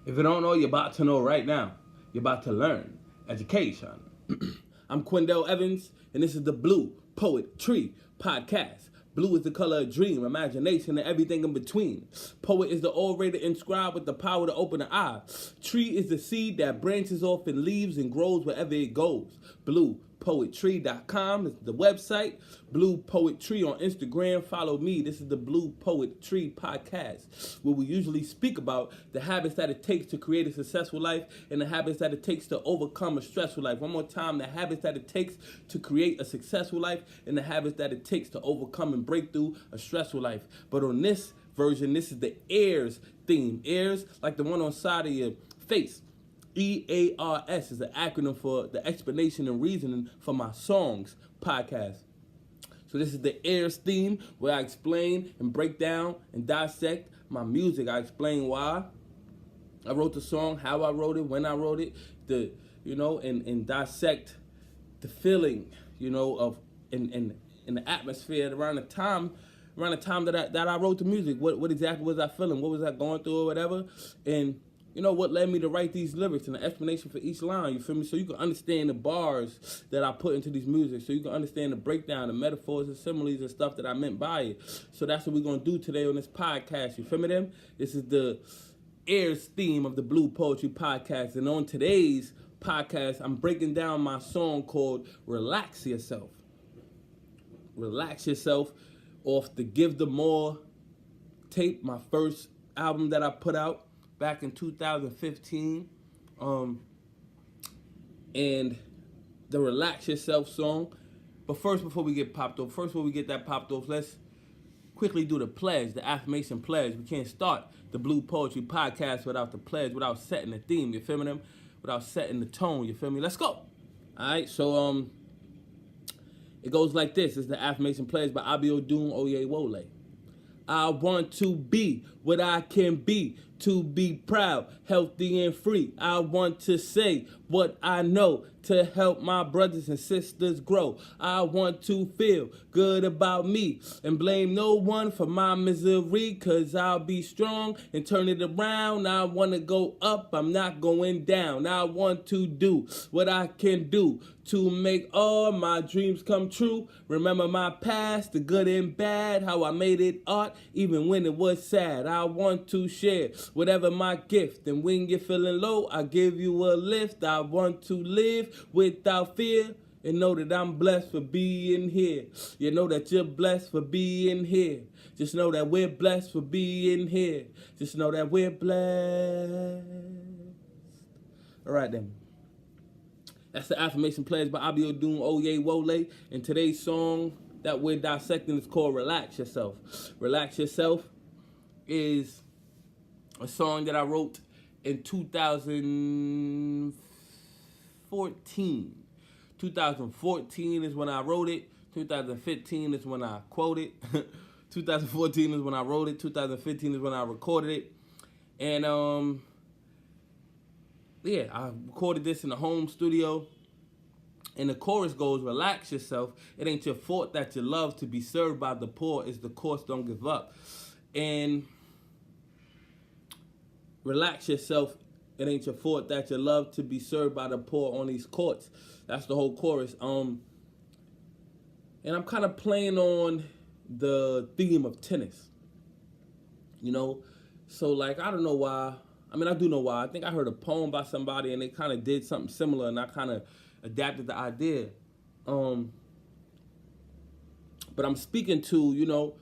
If you don't know, you're about to know right now. You're about to learn education. I'm Quindell Evans, and this is the Blue Poet Tree podcast. Blue is the color of dream, imagination, and everything in between. Poet is the orator inscribed with the power to open the eye. Tree is the seed that branches off and leaves and grows wherever it goes. BluePoetTree.com is the website. BluePoetTree on Instagram. Follow me. This is the Blue Poet Tree podcast, where we usually speak about the habits that it takes to create a successful life and the habits that it takes to overcome a stressful life. One more time, the habits that it takes to create a successful life and the habits that it takes to overcome and break through a stressful life. But on this version, this is the ears theme. Ears, like the one on the side of your face. EARS is the acronym for the explanation and reasoning for my songs podcast. So this is the ears theme, where I explain and break down and dissect my music. I explain why I wrote the song, how I wrote it, when I wrote it, and dissect the feeling, of in the atmosphere around the time that I wrote the music. What exactly was I feeling? What was I going through or whatever? And what led me to write these lyrics and the explanation for each line, you feel me? So you can understand the bars that I put into these music, so you can understand the breakdown, the metaphors and similes and stuff that I meant by it. So that's what we're going to do today on this podcast, you feel me then? This is the ears theme of the Blue Poetry podcast. And on today's podcast, I'm breaking down my song called Relax YaSelf. Relax YaSelf off the Give the More tape, my first album that I put out back in 2015, and the Relax YaSelf song. But first, before we get popped off, let's quickly do the pledge, the affirmation pledge. We can't start the Blue Poetry podcast without the pledge, without setting the theme, you feel me? Without setting the tone, you feel me? Let's go. All right, so it goes like this. It's the affirmation pledge by Abiodun Oyewole. I want to be what I can be, to be proud, healthy, and free. I want to say what I know to help my brothers and sisters grow. I want to feel good about me and blame no one for my misery, 'cause I'll be strong and turn it around. I want to go up, I'm not going down. I want to do what I can do to make all my dreams come true. Remember my past, the good and bad, how I made it art even when it was sad. I want to share whatever my gift, and when you're feeling low, I give you a lift. I want to live without fear and know that I'm blessed for being here. You know that you're blessed for being here. Just know that we're blessed for being here. Just know that we're blessed. All right then. That's the affirmation pledge by Abiodun Oyewole. And today's song that we're dissecting is called Relax YaSelf. Relax YaSelf is a song that I wrote in 2014. 2014 is when I wrote it. 2015 is when I quoted. 2014 is when I wrote it. 2015 is when I recorded it. And I recorded this in the home studio. And the chorus goes, relax yourself. It ain't your fault that you love to be served by the poor. It's the course, don't give up. And relax yourself. It ain't your fault that you love to be served by the poor on these courts. That's the whole chorus. And I'm kind of playing on the theme of tennis. So like, I don't know why. I mean, I do know why. I think I heard a poem by somebody and they kind of did something similar, and I kind of adapted the idea. But I'm speaking to,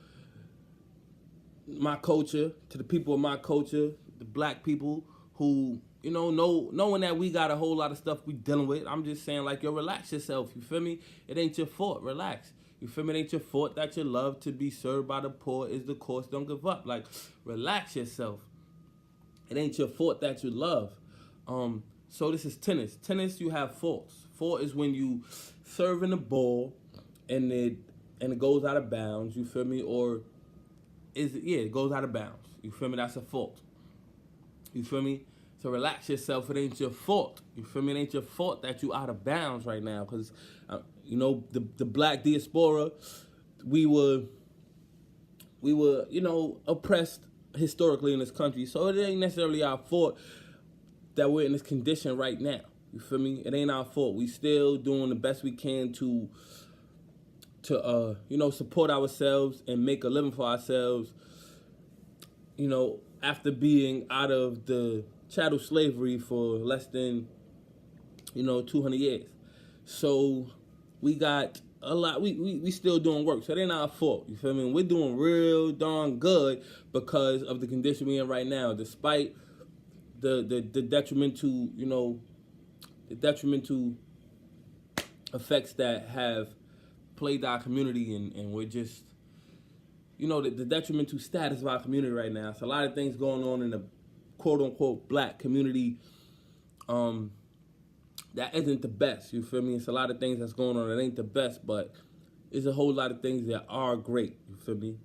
my culture, to the people of my culture, the black people who, knowing that we got a whole lot of stuff we dealing with. I'm just saying, like, relax yourself. You feel me? It ain't your fault. Relax. You feel me? It ain't your fault that you love to be served by the poor. Is the course, don't give up. Like, relax yourself. It ain't your fault that you love. So this is tennis. Tennis, you have faults. Fault is when you serving the ball and it goes out of bounds. You feel me? Or it goes out of bounds. You feel me? That's a fault. You feel me? So relax yourself. It ain't your fault. You feel me? It ain't your fault that you out of bounds right now. Because the black diaspora, we were oppressed historically in this country. So it ain't necessarily our fault. that we're in this condition right now. You feel me? It ain't our fault. We still doing the best we can to support ourselves and make a living for ourselves, after being out of the chattel slavery for less than, 200 years. So we got a lot, we still doing work. So it ain't our fault, you feel me? We're doing real darn good because of the condition we're in right now, despite the detrimental, the detrimental effects that have plagued our community, and we're just, the detrimental status of our community right now. So a lot of things going on in the quote-unquote black community that isn't the best, you feel me? It's a lot of things that's going on that ain't the best, but it's a whole lot of things that are great, you feel me?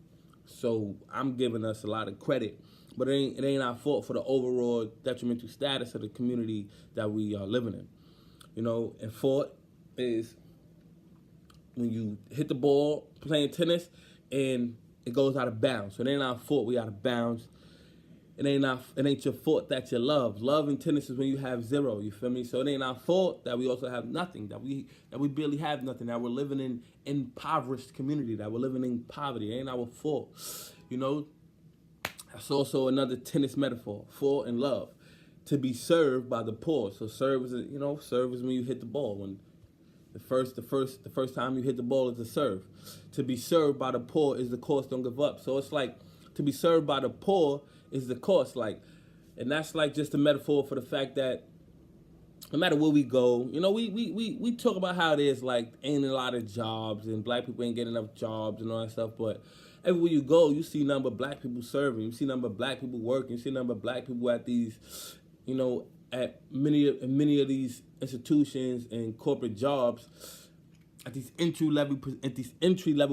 So I'm giving us a lot of credit, but it ain't our fault for the overall detrimental status of the community that we are living in. And fault is when you hit the ball playing tennis and it goes out of bounds. So it ain't our fault we out of bounds. It ain't your fault that you love. Love in tennis is when you have zero, you feel me? So it ain't our fault that we also have nothing, that we barely have nothing, that we're living in impoverished community, that we're living in poverty. It ain't our fault. That's also another tennis metaphor, fault and love. To be served by the poor. So serve is when you hit the ball. When the first time you hit the ball is a serve. To be served by the poor is the course, don't give up. So it's like to be served by the poor is the course, and that's like just a metaphor for the fact that no matter where we go, we talk about how it is, like ain't a lot of jobs and black people ain't getting enough jobs and all that stuff, but everywhere you go, you see number of black people serving, you see number of black people working, you see number of black people at these, at many of these institutions and corporate jobs, at these entry level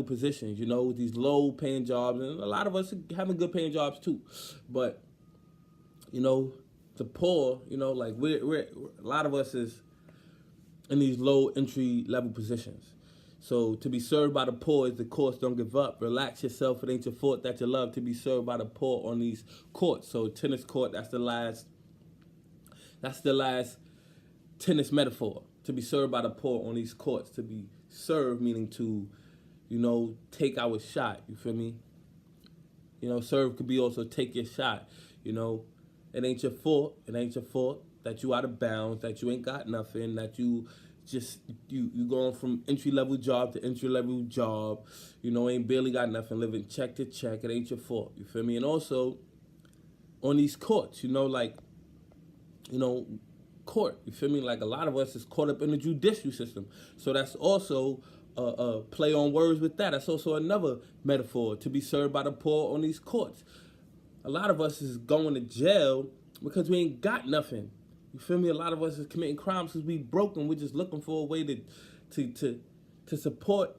positions, these low paying jobs, and a lot of us are having good paying jobs too, but the poor, we're a lot of us is in these low entry level positions. So to be served by the poor is the course, don't give up. Relax yourself, it ain't your fault that you love. To be served by the poor on these courts. So tennis court, that's the last tennis metaphor. To be served by the poor on these courts. To be served meaning to, take our shot. You feel me? Serve could be also take your shot. It ain't your fault. It ain't your fault that you out of bounds, that you ain't got nothing, that you going from entry level job to entry level job. Ain't barely got nothing, living check to check. It ain't your fault. You feel me? And also on these courts, court, you feel me? Like a lot of us is caught up in the judicial system. So that's also a play on words with that. That's also another metaphor, to be served by the poor on these courts. A lot of us is going to jail because we ain't got nothing. You feel me? A lot of us is committing crimes because we broken. We're just looking for a way to support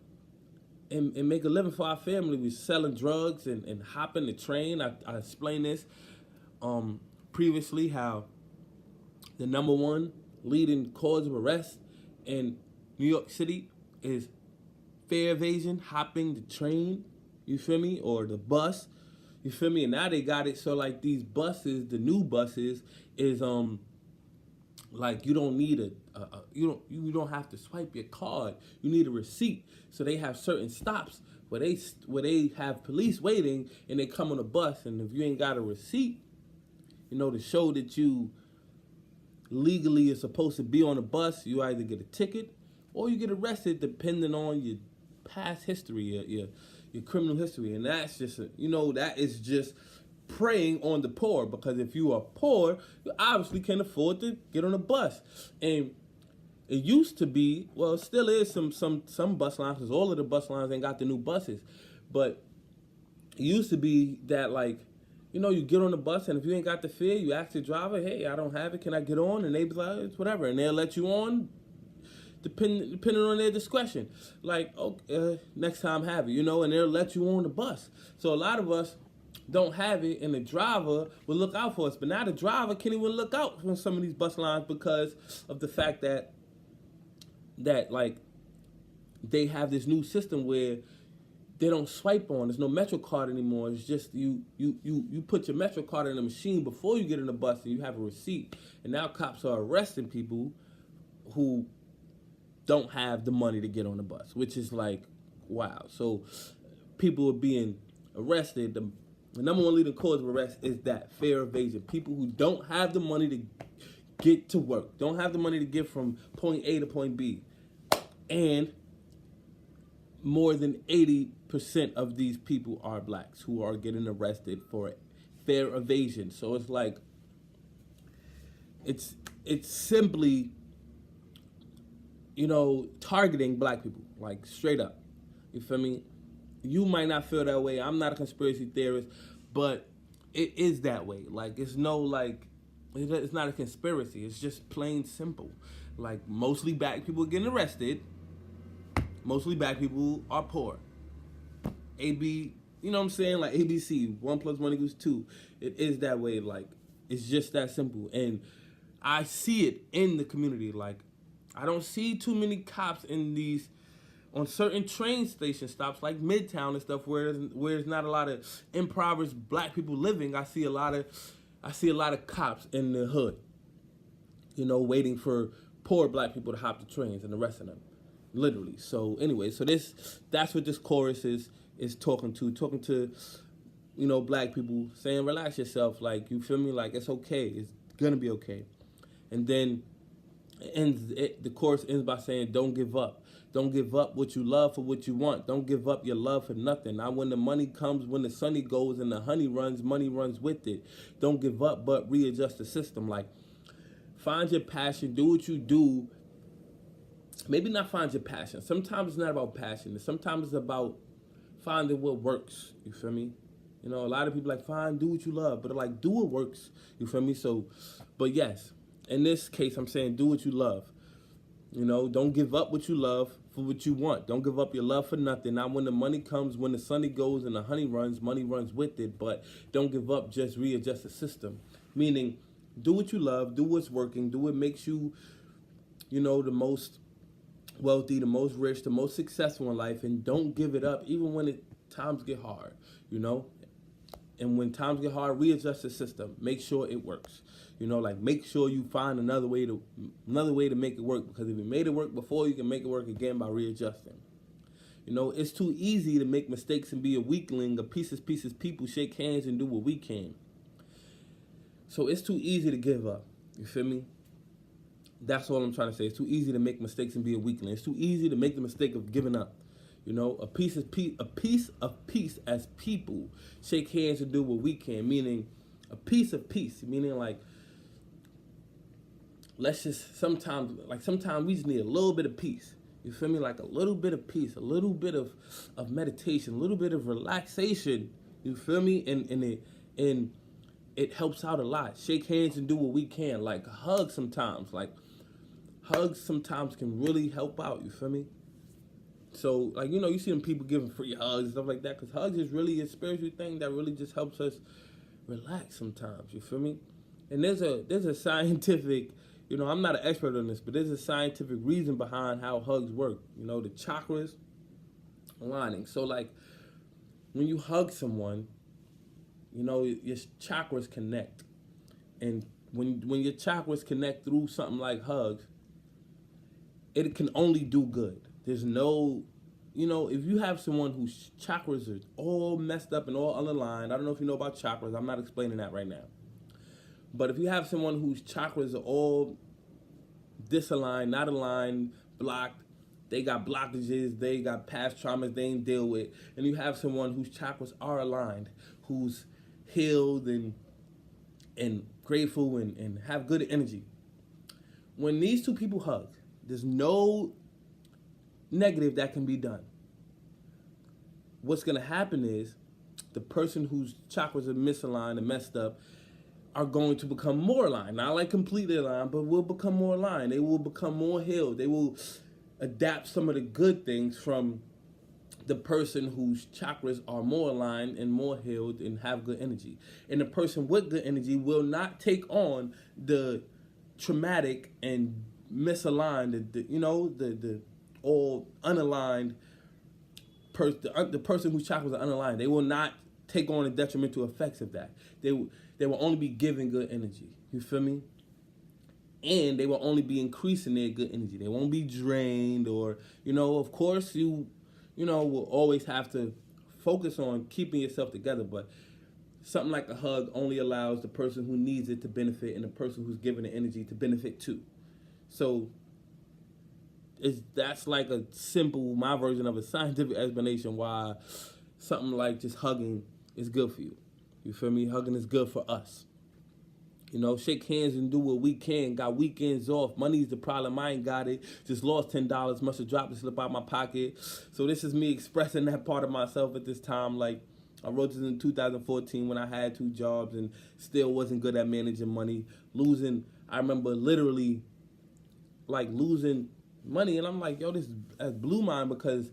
and make a living for our family. We're selling drugs and hopping the train. I explained this previously, how the number one leading cause of arrest in New York City is fare evasion, hopping the train, you feel me, or the bus, you feel me. And now they got it so like these buses, the new buses, is like you don't need you don't have to swipe your card. You need a receipt. So they have certain stops where they have police waiting, and they come on a bus, and if you ain't got a receipt, to show that you legally is supposed to be on a bus, you either get a ticket or you get arrested depending on your past history, your criminal history. And that's just that is just preying on the poor, because if you are poor, you obviously can't afford to get on a bus. And it used to be, well, it still is some bus lines, because all of the bus lines ain't got the new buses, but it used to be that you get on the bus, and if you ain't got the fare, you ask the driver, hey, I don't have it, can I get on? And they be like, it's whatever. And they'll let you on depending on their discretion. Next time have it, and they'll let you on the bus. So a lot of us don't have it, and the driver will look out for us. But now the driver can't even look out for some of these bus lines because of the fact that they have this new system where they don't swipe on. There's no Metro card anymore. It's just you put your Metro card in the machine before you get in the bus, and you have a receipt. And now cops are arresting people who don't have the money to get on the bus, which is like, wow. So people are being arrested. The number one leading cause of arrest is that fare evasion. People who don't have the money to get to work, don't have the money to get from point A to point B. And more than 80% of these people are blacks who are getting arrested for fare evasion. So it's like, it's simply, targeting black people, like straight up. You feel me? You might not feel that way. I'm not a conspiracy theorist, but it is that way. Like, it's not a conspiracy. It's just plain simple. Like, mostly black people getting arrested. Mostly black people are poor. AB, you know what I'm saying? Like ABC, 1 + 1 = 2. It is that way. Like, it's just that simple. And I see it in the community. Like, I don't see too many cops on certain train station stops like Midtown and stuff where there's not a lot of impoverished black people living. I see a lot of cops in the hood, waiting for poor black people to hop the trains and arresting them, literally. So anyway, that's what this chorus is talking to, black people, saying relax yourself, like, you feel me, like, it's okay, it's gonna be okay. And then the chorus ends by saying, don't give up. Don't give up what you love for what you want. Don't give up your love for nothing. Now when the money comes, when the sunny goes and the honey runs, money runs with it. Don't give up, but readjust the system. Like, find your passion, do what you do. Maybe not find your passion. Sometimes it's not about passion. Sometimes it's about finding what works. You feel me? A lot of people like, fine, do what you love, but like, do what works. You feel me? So, but yes, in this case, I'm saying do what you love. Don't give up what you love for what you want. Don't give up your love for nothing. Now when the money comes, when the sunny goes and the honey runs, money runs with it. But don't give up, just readjust the system. Meaning, do what you love, do what's working, do what makes you, the most wealthy, the most rich, the most successful in life, and don't give it up even when times get hard, And when times get hard, readjust the system. Make sure it works. Make sure you find another way to make it work, because if you made it work before, you can make it work again by readjusting. It's too easy to make mistakes and be a weakling. A pieces, people shake hands and do what we can. So it's too easy to give up. You feel me? That's all I'm trying to say. It's too easy to make mistakes and be a weakling. It's too easy to make the mistake of giving up. A piece of peace as people shake hands and do what we can. Meaning, a piece of peace. Meaning, like, sometimes we just need a little bit of peace. You feel me? Like a little bit of peace, a little bit of meditation, a little bit of relaxation. You feel me? And it helps out a lot. Shake hands and do what we can. Like, hugs sometimes. Like, hugs sometimes can really help out. You feel me? So, like, you see them people giving free hugs and stuff like that, because hugs is really a spiritual thing that really just helps us relax sometimes. You feel me? And there's a scientific, I'm not an expert on this, but there's a scientific reason behind how hugs work. The chakras aligning. So, like, when you hug someone, your chakras connect. And when your chakras connect through something like hugs, it can only do good. There's no, if you have someone whose chakras are all messed up and all unaligned, I don't know if you know about chakras, I'm not explaining that right now. But if you have someone whose chakras are all disaligned, not aligned, blocked, they got blockages, they got past traumas they ain't deal with, and you have someone whose chakras are aligned, who's healed and grateful and have good energy. When these two people hug, there's no negative that can be done. What's going to happen is the person whose chakras are misaligned and messed up are going to become more aligned. Not like completely aligned, but will become more aligned. They will become more healed. They will adapt some of the good things from the person whose chakras are more aligned and more healed and have good energy. And the person with good energy will not take on the traumatic and misaligned, the all unaligned the person whose chakras are unaligned, they will not take on the detrimental effects of that. They will only be giving good energy. You feel me? And they will only be increasing their good energy. They won't be drained, or, of course you will always have to focus on keeping yourself together, but something like a hug only allows the person who needs it to benefit and the person who's giving the energy to benefit too. So that's like my version of a scientific explanation why something like just hugging is good for you. You feel me? Hugging is good for us. Shake hands and do what we can. Got weekends off. Money's the problem. I ain't got it. Just lost $10. Must have dropped a slip out my pocket. So this is me expressing that part of myself at this time. Like, I wrote this in 2014 when I had 2 jobs and still wasn't good at managing money. I remember literally, like, losing money. And I'm like, yo, this blew mine because,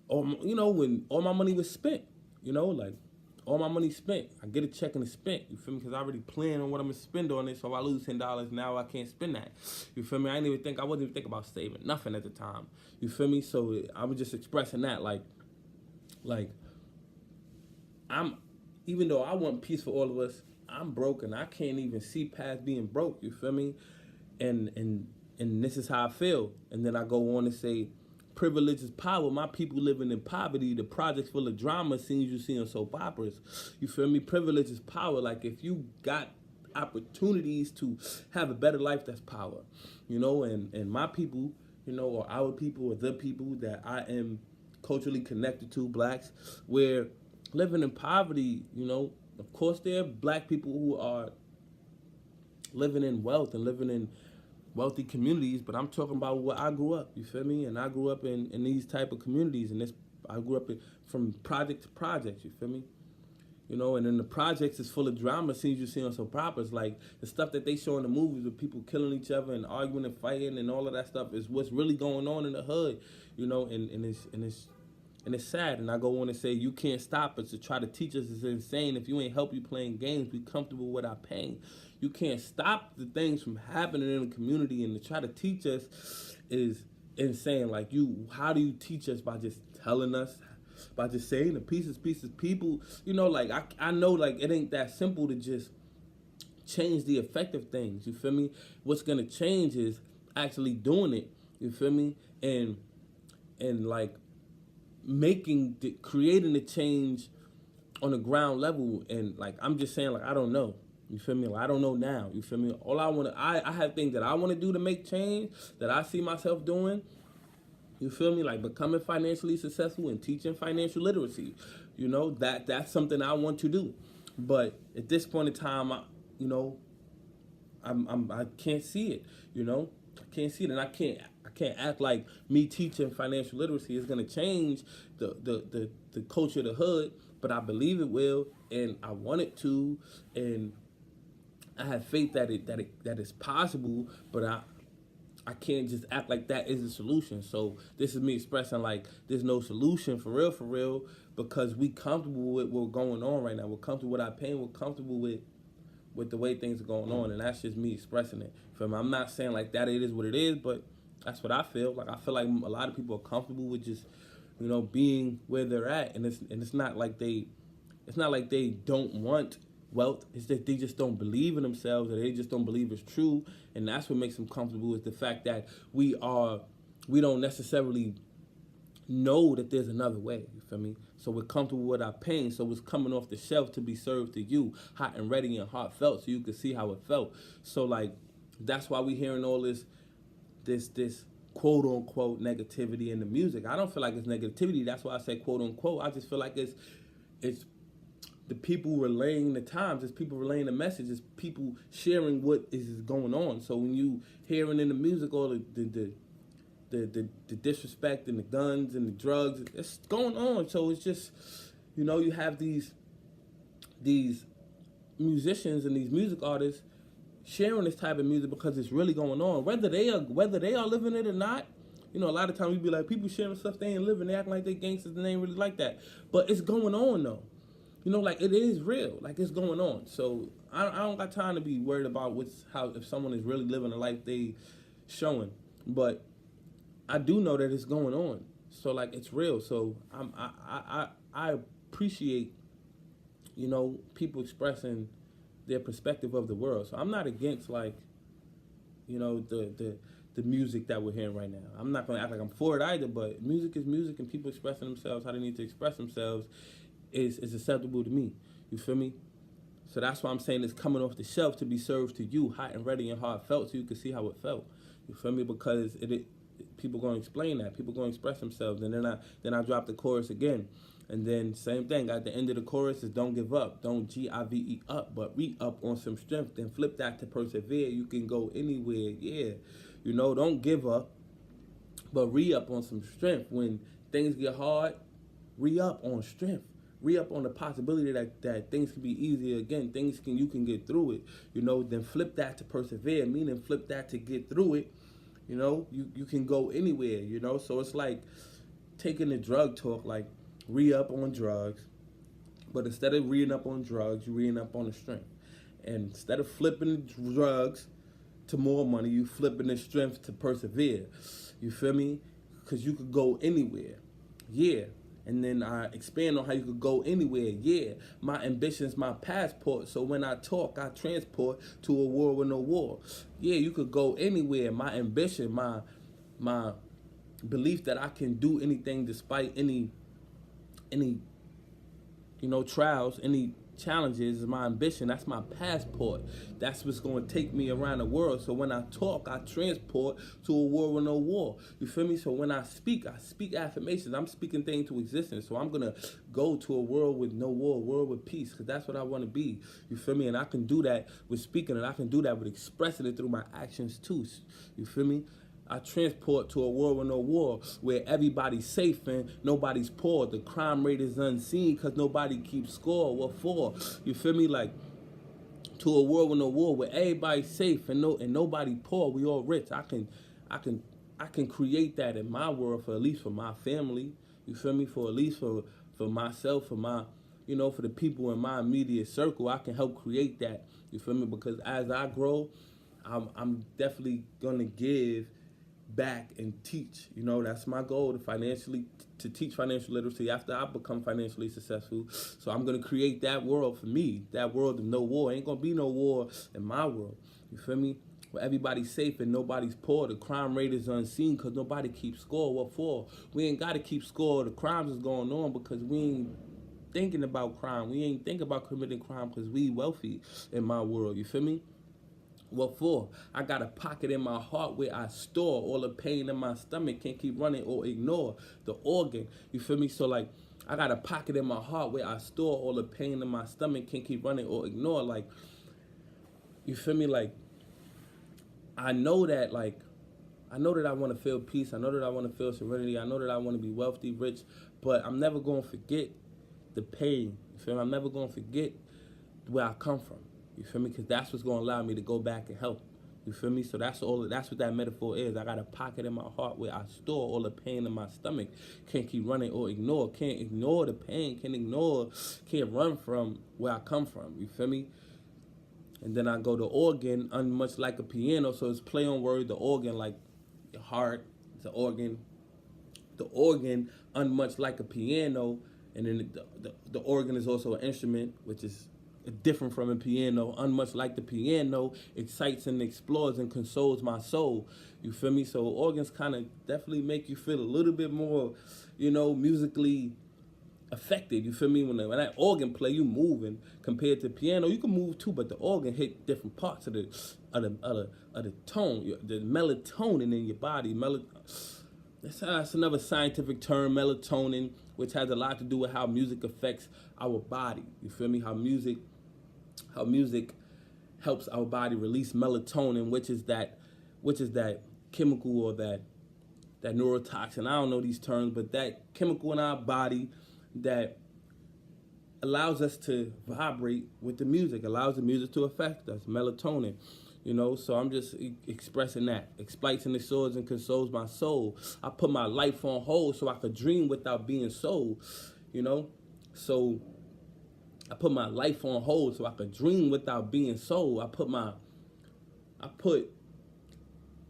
when all my money was spent, like, all my money spent. I get a check and it's spent. You feel me? Because I already planned on what I'm going to spend on it. So if I lose $10, now I can't spend that. You feel me? I wasn't even thinking about saving nothing at the time. You feel me? So I was just expressing that like even though I want peace for all of us, I'm broke and I can't even see past being broke. You feel me? And this is how I feel. And then I go on and say, privilege is power. My people living in poverty. The projects full of drama, scenes you see on soap operas. You feel me? Privilege is power. Like, if you got opportunities to have a better life, that's power. And my people, or our people, or the people that I am culturally connected to, blacks, we're living in poverty. Of course there are black people who are living in wealth and living in wealthy communities, but I'm talking about where I grew up, you feel me? And I grew up in these type of communities, and I grew up from project to project, you feel me? And then the projects is full of drama scenes you see on soap operas, like the stuff that they show in the movies with people killing each other and arguing and fighting and all of that stuff is what's really going on in the hood, and it's sad. And I go on and say, you can't stop us. To try to teach us is insane. If you ain't help you playing games, we comfortable with our pain. You can't stop the things from happening in the community, and to try to teach us is insane. Like, how do you teach us? By just telling us, by just saying the pieces. People, like, I know, like, it ain't that simple to just change the effect of things. You feel me? What's gonna change is actually doing it. You feel me? And like creating the change on the ground level. And like, I'm just saying, like, I don't know. You feel me? Like, I don't know now. You feel me? All I have things that I want to do to make change, that I see myself doing. You feel me? Like becoming financially successful and teaching financial literacy. That's something I want to do. But at this point in time, I can't see it. I can't see it, and I can't act like me teaching financial literacy is gonna change the culture of the hood. But I believe it will, and I want it to, and I have faith that it's possible, but I can't just act like that is the solution. So this is me expressing like there's no solution for real, because we comfortable with what's going on right now. We're comfortable with our pain. We're comfortable with the way things are going on, and that's just me expressing it. I'm not saying like that it is what it is, but that's what I feel. Like, I feel like a lot of people are comfortable with just, being where they're at, and it's not like they don't want wealth. It's that they just don't believe in themselves, or they just don't believe it's true, and that's what makes them comfortable, is the fact that we don't necessarily know that there's another way. You feel me? So we're comfortable with our pain, so it's coming off the shelf to be served to you, hot and ready and heartfelt, so you can see how it felt. So like, that's why we hearing all this quote unquote negativity in the music. I don't feel like it's negativity. That's why I say quote unquote. I just feel like it's the people relaying the times, it's people relaying the message, it's people sharing what is going on. So when you hearing in the music all the disrespect and the guns and the drugs, it's going on. So it's just, you have these musicians and these music artists sharing this type of music because it's really going on, whether they are living it or not. A lot of times we be like, people sharing stuff they ain't living, they acting like they gangsters and they ain't really like that, but it's going on though. Like, it is real, like, it's going on. So I don't got time to be worried about if someone is really living a life they showing, but I do know that it's going on. So like it's real. So I appreciate, you know, people expressing their perspective of the world. So I'm not against like, you know, the music that we're hearing right now. I'm not gonna act like I'm for it either, but music is music, and people expressing themselves how they need to express themselves is acceptable to me. You feel me? So that's why I'm saying it's coming off the shelf to be served to you, hot and ready and heartfelt, so you can see how it felt. You feel me? Because people gonna explain that, people gonna express themselves, and then I drop the chorus again, and then same thing at the end of the chorus is don't give up, don't give up, but re up on some strength. Then flip that to persevere. You can go anywhere, yeah. You know, don't give up, but re up on some strength. When things get hard, re up on strength. Re up on the possibility that things can be easier again. You can get through it. You know, then flip that to persevere, meaning flip that to get through it. You know, you can go anywhere, you know. So it's like taking the drug talk, like re up on drugs, but instead of reading up on drugs, you're reading up on the strength. And instead of flipping the drugs to more money, you flipping the strength to persevere. You feel me? Because you could go anywhere. Yeah. And then I expand on how you could go anywhere. Yeah. My ambition's my passport. So when I talk, I transport to a world with no war. Yeah, you could go anywhere. My ambition, my belief that I can do anything despite any you know, trials, any challenges is my ambition. That's my passport. That's what's going to take me around the world. So when I talk, I transport to a world with no war. You feel me? So when I speak affirmations. I'm speaking things to existence. So I'm going to go to a world with no war, a world with peace, because that's what I want to be. You feel me? And I can do that with speaking, and I can do that with expressing it through my actions too. You feel me? I transport to a world with no war, where everybody's safe and nobody's poor. The crime rate is unseen because nobody keeps score. What for? You feel me? Like, to a world with no war, where everybody's safe and nobody poor. We all rich. I can create that in my world, for at least for my family. You feel me? For at least for myself, for my, you know, for the people in my immediate circle. I can help create that. You feel me? Because as I grow, I'm definitely gonna give back and teach. You know, that's my goal, to teach financial literacy after I become financially successful. So I'm gonna create that world for me, that world of no war. Ain't gonna be no war in my world. You feel me? Where everybody's safe and nobody's poor. The crime rate is unseen because nobody keeps score. What for? We ain't gotta keep score. The crimes is going on because we ain't thinking about crime. We ain't thinking about committing crime because we wealthy in my world. You feel me? What for? I got a pocket in my heart where I store all the pain in my stomach, can't keep running or ignore the organ. You feel me? So like, I got a pocket in my heart where I store all the pain in my stomach, can't keep running or ignore. Like, you feel me? Like, I know that I want to feel peace. I know that I want to feel serenity. I know that I want to be wealthy, rich, but I'm never going to forget the pain. You feel me? I'm never going to forget where I come from. You feel me? Because that's what's going to allow me to go back and help. You feel me? So that's what that metaphor is. I got a pocket in my heart where I store all the pain in my stomach. Can't keep running or ignore. Can't ignore the pain. Can't run from where I come from. You feel me? And then I go to organ, much like a piano. So it's play on word, the organ, like your heart, it's an organ. The organ, unmuch like a piano. And then the organ is also an instrument, which is different from a piano. Unmuch like the piano, excites and explores and consoles my soul. You feel me? So organs kind of definitely make you feel a little bit more, you know, musically affected. You feel me? When that organ play, you moving. Compared to piano, you can move too, but the organ hit different parts of the tone, the melatonin in your body. That's another scientific term, melatonin, which has a lot to do with how music affects our body. You feel me? How music helps our body release melatonin, which is that chemical or that neurotoxin. I don't know these terms, but that chemical in our body that allows us to vibrate with the music, allows the music to affect us, melatonin. You know, so I'm just expressing that. Excites and explores and consoles my soul. I put my life on hold so I could dream without being sold. You know, so I put my life on hold so I could dream without being sold. I put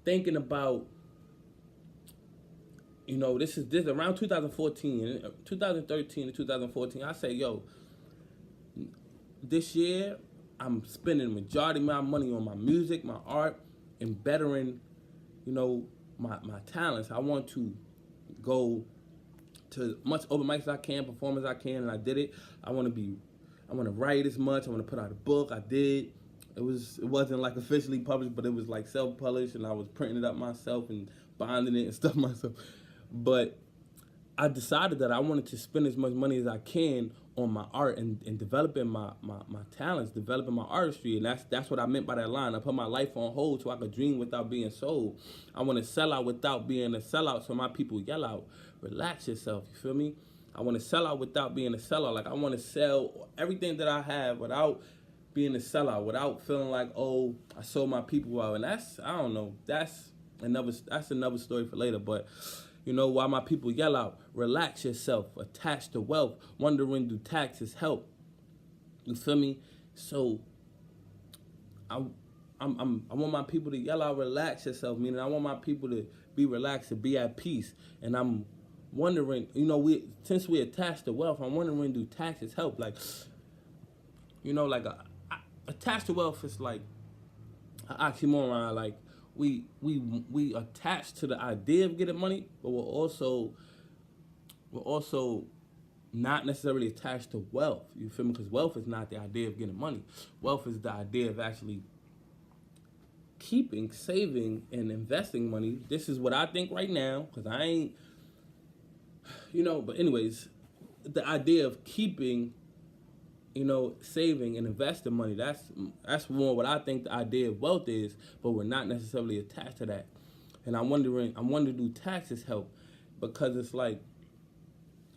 thinking about, this around 2014, 2013 to 2014. I say, yo, this year I'm spending the majority of my money on my music, my art, and bettering, my talents. I want to go to much open mics as I can, perform as I can, and I did it. I want to write as much. I want to put out a book. I did. It wasn't like officially published, but it was like self-published, and I was printing it up myself and binding it and stuff myself. But I decided that I wanted to spend as much money as I can on my art and developing my talents, developing my artistry, and that's what I meant by that line. I put my life on hold so I could dream without being sold. I want to sell out without being a sellout, so my people yell out, relax yourself, you feel me? I want to sell out without being a sellout. Like, I want to sell everything that I have without being a sellout, without feeling like, oh, I sold my people out. And that's another story for later. But why my people yell out, relax yourself, attached to wealth, wondering do taxes help? You feel me? So I want my people to yell out, relax yourself, meaning I want my people to be relaxed, and be at peace. And I'm wondering, since we attached to wealth, I'm wondering do taxes help? Like, attached to wealth is like an oxymoron. Like, we attach to the idea of getting money, but we're also not necessarily attached to wealth. You feel me? Because wealth is not the idea of getting money. Wealth is the idea of actually keeping, saving, and investing money. This is what I think right now, because I ain't, but anyways, the idea of keeping, saving and investing money, that's more what I think the idea of wealth is, but we're not necessarily attached to that. And I'm wondering do taxes help? Because it's like,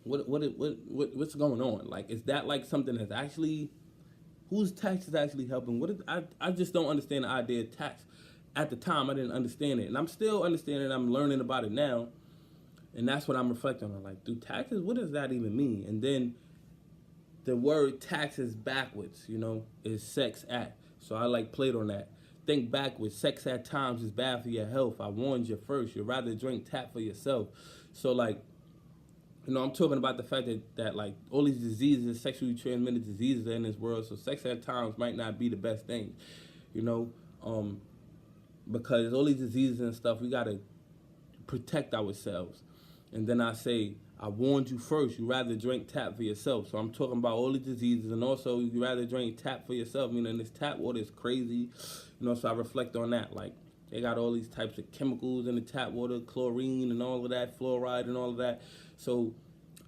what's going on? Like, is that like something that's actually, whose taxes actually helping? I just don't understand the idea of tax. At the time, I didn't understand it, and I'm still understanding it. I'm learning about it now, and that's what I'm reflecting on. Like, do taxes, what does that even mean? And then the word taxes backwards, is sex at. So I played on that. Think backwards. Sex at times is bad for your health. I warned you first. You'd rather drink tap for yourself. So I'm talking about the fact that all these diseases, sexually transmitted diseases are in this world. So sex at times might not be the best thing, because all these diseases and stuff, we gotta protect ourselves. And then I say, I warned you first. You rather drink tap for yourself. So I'm talking about all the diseases, and also you rather drink tap for yourself. This tap water is crazy. So I reflect on that. Like, they got all these types of chemicals in the tap water, chlorine and all of that, fluoride and all of that. So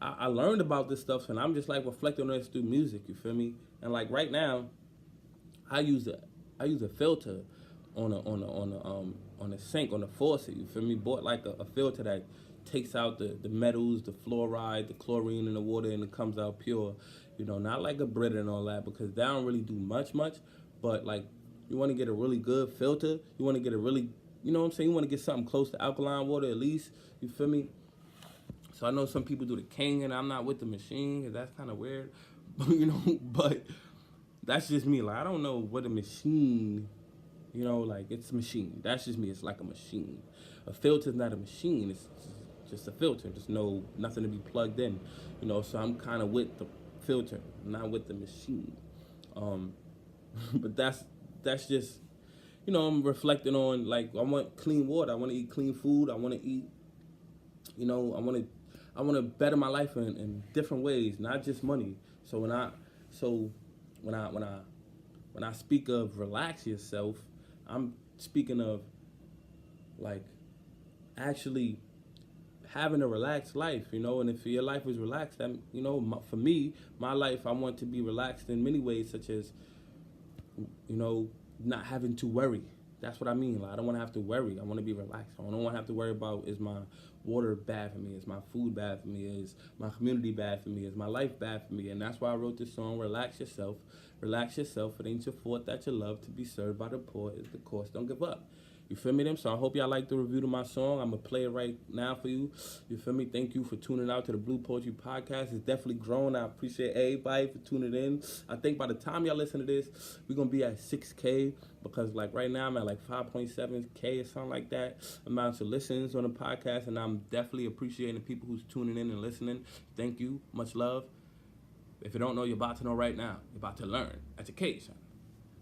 I learned about this stuff, and I'm just reflecting on this through music. You feel me? And right now, I use a filter on a sink, on a faucet. You feel me? Bought a filter that takes out the metals, the fluoride, the chlorine in the water, and it comes out pure. Not like a Brita and all that, because they don't really do much. But you want to get a really good filter. You want to get a really, you know what I'm saying? You want to get something close to alkaline water at least. You feel me? So I know some people do the king, and I'm not with the machine, because that's kind of weird. But that's just me. I don't know what a machine, it's a machine. That's just me. It's like a machine. A filter's not a machine. It's just a filter. There's nothing to be plugged in, so I'm kind of with the filter, not with the machine. But that's just, I'm reflecting on, I want clean water. I want to eat clean food. I want to eat, I want to better my life in different ways, not just money. So when I speak of relax yourself, I'm speaking of actually having a relaxed life, and if your life is relaxed, that, for me, my life, I want to be relaxed in many ways, such as, not having to worry. That's what I mean. I don't want to have to worry. I want to be relaxed. I don't want to have to worry about, is my water bad for me? Is my food bad for me? Is my community bad for me? Is my life bad for me? And that's why I wrote this song, Relax Yourself. Relax yourself. It ain't your fault that you love to be served by the poor. Is the course. Don't give up. You feel me, them? So I hope y'all like the review to my song. I'm going to play it right now for you. You feel me? Thank you for tuning out to the Blue Poetry Podcast. It's definitely grown. I appreciate everybody for tuning in. I think by the time y'all listen to this, we're going to be at 6K because like right now I'm at like 5.7K or something like that amount of listens on the podcast, and I'm definitely appreciating the people who's tuning in and listening. Thank you. Much love. If you don't know, you're about to know right now. You're about to learn. Education.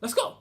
Let's go.